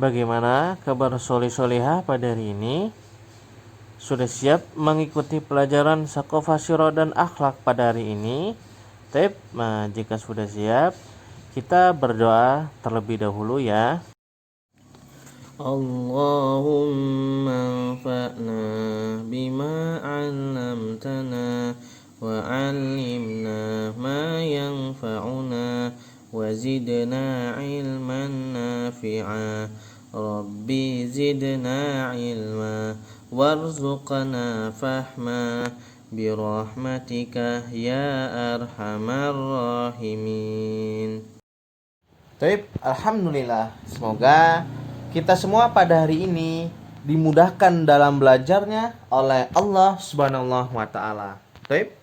Bagaimana kabar solih-solihah pada hari ini? Sudah siap mengikuti pelajaran Sakofa Syiro dan Akhlak pada hari ini? Jika sudah siap, kita berdoa terlebih dahulu ya. Allahumma anfa'na bima 'allamtana wa 'allimna ma yanfa'una wa zidna ilman nafi'a. Rabbi zidna ilma warzuqna fahma birahmatika ya arhamar rahimin. Alhamdulillah, semoga kita semua pada hari ini dimudahkan dalam belajarnya oleh Allah Subhanahu wa taala.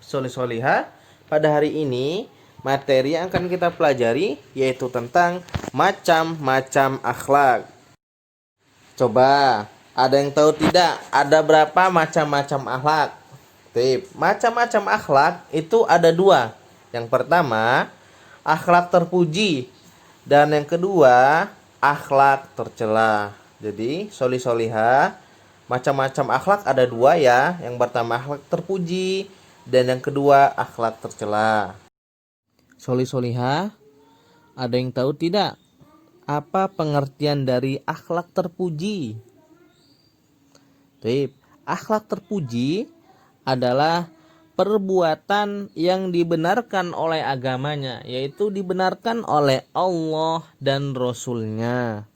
Solih-solihah, pada hari ini materi yang akan kita pelajari yaitu tentang macam-macam akhlak. Coba, ada yang tahu tidak ada berapa macam-macam akhlak? Macam-macam akhlak itu ada dua. Yang pertama, akhlak terpuji, dan yang kedua, akhlak tercela. Jadi, solih-solihah, macam-macam akhlak ada dua ya. Yang pertama akhlak terpuji, dan yang kedua akhlak tercela. Solih-solihah, ada yang tahu tidak apa pengertian dari akhlak terpuji? Akhlak terpuji adalah perbuatan yang dibenarkan oleh agamanya, yaitu dibenarkan oleh Allah dan Rasul-Nya.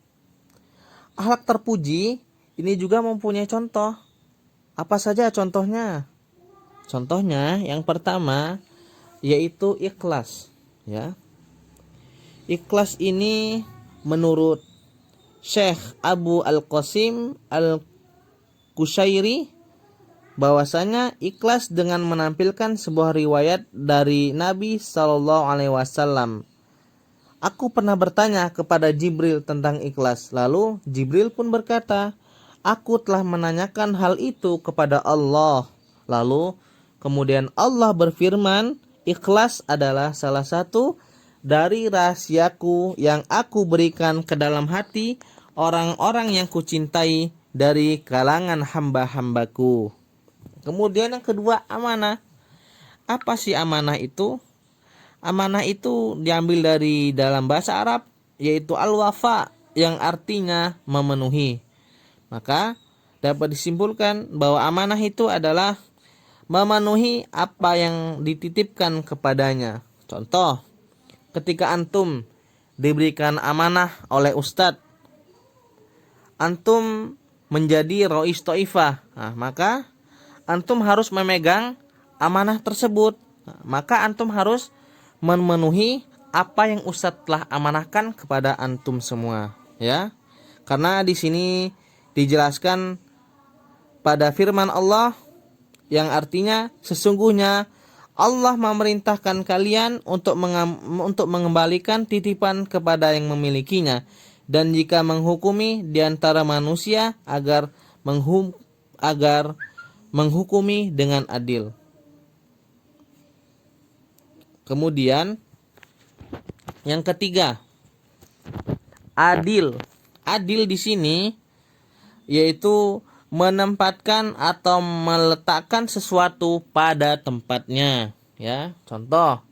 Akhlak terpuji ini juga mempunyai contoh. Apa saja contohnya? Contohnya yang pertama yaitu ikhlas, ya. Ikhlas ini menurut Syekh Abu Al-Qasim Al-Qushairi bahwasanya ikhlas dengan menampilkan sebuah riwayat dari Nabi SAW. Aku pernah bertanya kepada Jibril tentang ikhlas. Lalu Jibril pun berkata, aku telah menanyakan hal itu kepada Allah. Lalu kemudian Allah berfirman, ikhlas adalah salah satu dari rahasiaku yang aku berikan ke dalam hati orang-orang yang kucintai dari kalangan hamba-hambaku. Kemudian yang kedua, amanah. Apa sih amanah itu? Amanah itu diambil dari dalam bahasa Arab, yaitu al-wafa, yang artinya memenuhi. Maka dapat disimpulkan bahwa amanah itu adalah memenuhi apa yang dititipkan kepadanya. Contoh, ketika antum diberikan amanah oleh ustadz, antum menjadi rois toifah, maka antum harus memegang amanah tersebut. Maka antum harus memenuhi apa yang ustadz telah amanahkan kepada antum semua, ya. Karena di sini dijelaskan pada firman Allah yang artinya sesungguhnya Allah memerintahkan kalian untuk mengembalikan titipan kepada yang memilikinya, dan jika menghukumi di antara manusia agar menghukumi dengan adil. Kemudian yang ketiga, adil. Adil di sini yaitu menempatkan atau meletakkan sesuatu pada tempatnya, ya. Contoh,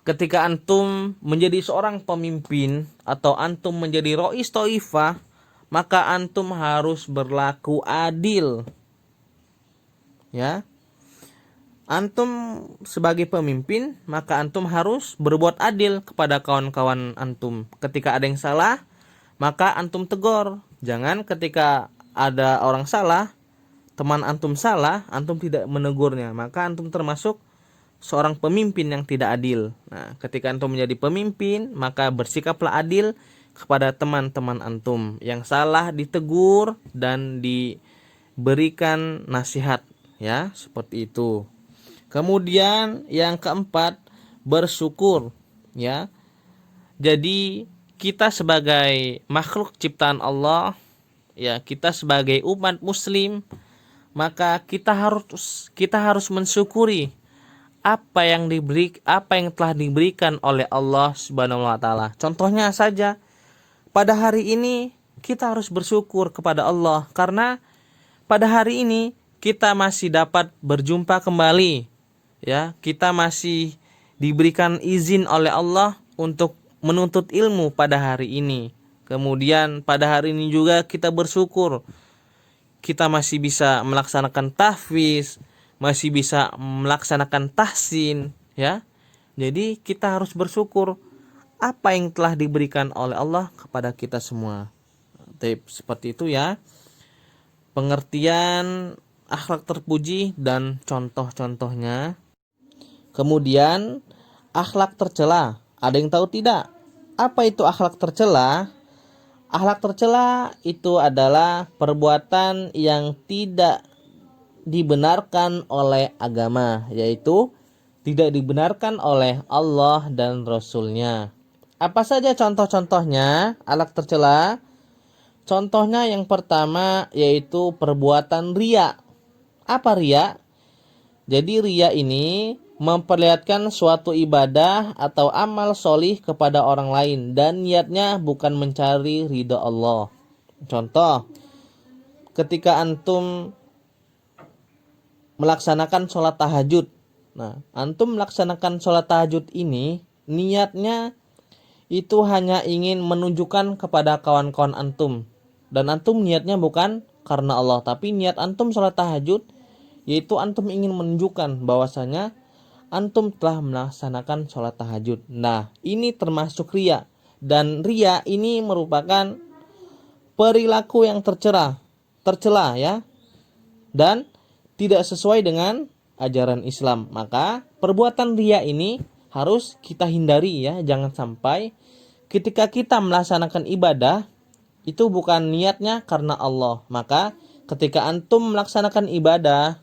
ketika antum menjadi seorang pemimpin atau antum menjadi rois toifah, maka antum harus berlaku adil, ya. Antum sebagai pemimpin, maka antum harus berbuat adil kepada kawan-kawan antum. Ketika ada yang salah, maka antum tegur. Jangan ketika ada orang salah, teman antum salah, antum tidak menegurnya, maka antum termasuk seorang pemimpin yang tidak adil. Nah, ketika antum menjadi pemimpin, maka bersikaplah adil kepada teman-teman antum. Yang salah ditegur dan diberikan nasihat, ya, seperti itu. Kemudian yang keempat, bersyukur, ya. Jadi kita sebagai makhluk ciptaan Allah, ya, kita sebagai umat muslim, maka kita harus mensyukuri apa yang telah diberikan oleh Allah Subhanahu wa taala. Contohnya saja, pada hari ini kita harus bersyukur kepada Allah karena pada hari ini kita masih dapat berjumpa kembali, ya. Kita masih diberikan izin oleh Allah untuk menuntut ilmu pada hari ini. Kemudian pada hari ini juga kita bersyukur kita masih bisa melaksanakan tahfiz, masih bisa melaksanakan tahsin, ya. Jadi kita harus bersyukur apa yang telah diberikan oleh Allah kepada kita semua. Seperti itu ya. Pengertian akhlak terpuji dan contoh-contohnya. Kemudian akhlak tercela. Ada yang tahu tidak? Apa itu akhlak tercela? Akhlak tercela itu adalah perbuatan yang tidak dibenarkan oleh agama, yaitu tidak dibenarkan oleh Allah dan Rasul-Nya. Apa saja contoh-contohnya akhlak tercela? Contohnya yang pertama yaitu perbuatan riya. Apa riya? Jadi riya ini memperlihatkan suatu ibadah atau amal solih kepada orang lain dan niatnya bukan mencari ridha Allah. Contoh, ketika antum melaksanakan sholat tahajud. Nah, antum melaksanakan sholat tahajud ini niatnya itu hanya ingin menunjukkan kepada kawan-kawan antum. Dan antum niatnya bukan karena Allah, tapi niat antum sholat tahajud yaitu antum ingin menunjukkan bahwasanya antum telah melaksanakan sholat tahajud. Nah, ini termasuk riya. Dan riya ini merupakan perilaku yang tercela ya. Dan tidak sesuai dengan ajaran Islam. Maka perbuatan riya ini harus kita hindari ya. Jangan sampai ketika kita melaksanakan ibadah itu bukan niatnya karena Allah. Maka ketika antum melaksanakan ibadah,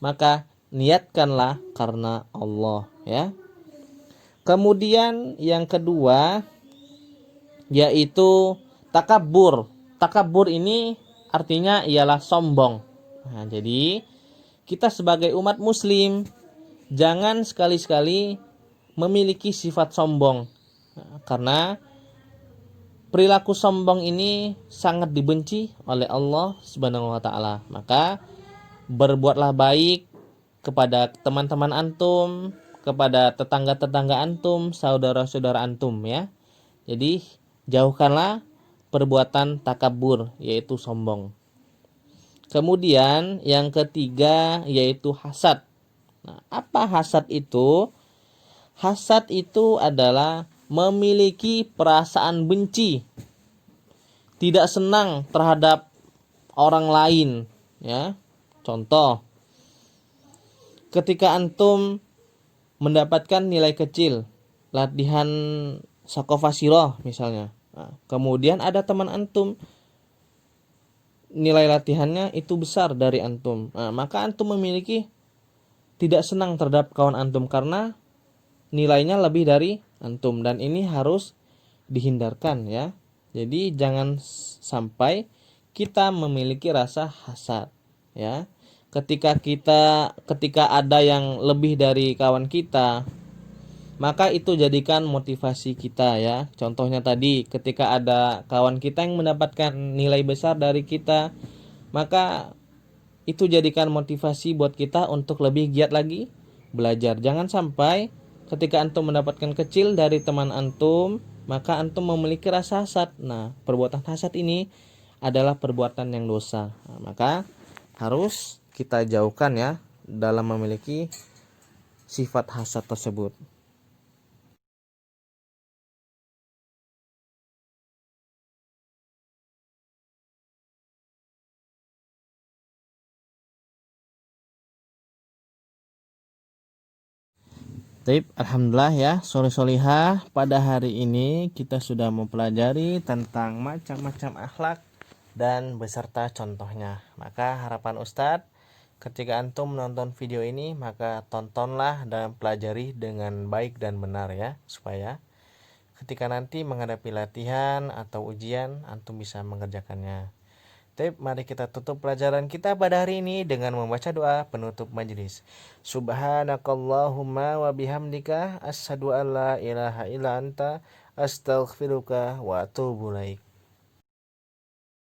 maka niatkanlah karena Allah ya. Kemudian yang kedua yaitu takabur. Takabur ini artinya ialah sombong. Nah, jadi kita sebagai umat muslim jangan sekali-sekali memiliki sifat sombong. Nah, karena perilaku sombong ini sangat dibenci oleh Allah Subhanahu wa taala. Maka berbuatlah baik kepada teman-teman antum, kepada tetangga-tetangga antum, saudara-saudara antum ya. Jadi jauhkanlah perbuatan takabur yaitu sombong. Kemudian yang ketiga yaitu hasad. Nah, apa hasad itu? Hasad itu adalah memiliki perasaan benci, tidak senang terhadap orang lain ya. Contoh, ketika antum mendapatkan nilai kecil latihan sakofasiroh misalnya, nah, kemudian ada teman antum nilai latihannya itu besar dari antum, nah, maka antum memiliki tidak senang terhadap kawan antum karena nilainya lebih dari antum, dan ini harus dihindarkan ya. Jadi jangan sampai kita memiliki rasa hasad ya. Ketika ada yang lebih dari kawan kita, maka itu jadikan motivasi kita ya. Contohnya tadi ketika ada kawan kita yang mendapatkan nilai besar dari kita, maka itu jadikan motivasi buat kita untuk lebih giat lagi belajar. Jangan sampai ketika antum mendapatkan kecil dari teman antum, maka antum memiliki rasa hasad. Nah, perbuatan hasad ini adalah perbuatan yang dosa. Nah, maka harus kita jauhkan ya dalam memiliki sifat hasad tersebut. Alhamdulillah ya, solihah pada hari ini kita sudah mempelajari tentang macam-macam akhlak dan beserta contohnya. Maka harapan Ustadz, ketika antum menonton video ini, maka tontonlah dan pelajari dengan baik dan benar ya, supaya ketika nanti menghadapi latihan atau ujian, antum bisa mengerjakannya. Mari kita tutup pelajaran kita pada hari ini dengan membaca doa penutup majelis. Subhanakallahumma wa bihamdika asyhadu an la ilaha illa anta astaghfiruka wa atubu ilaik.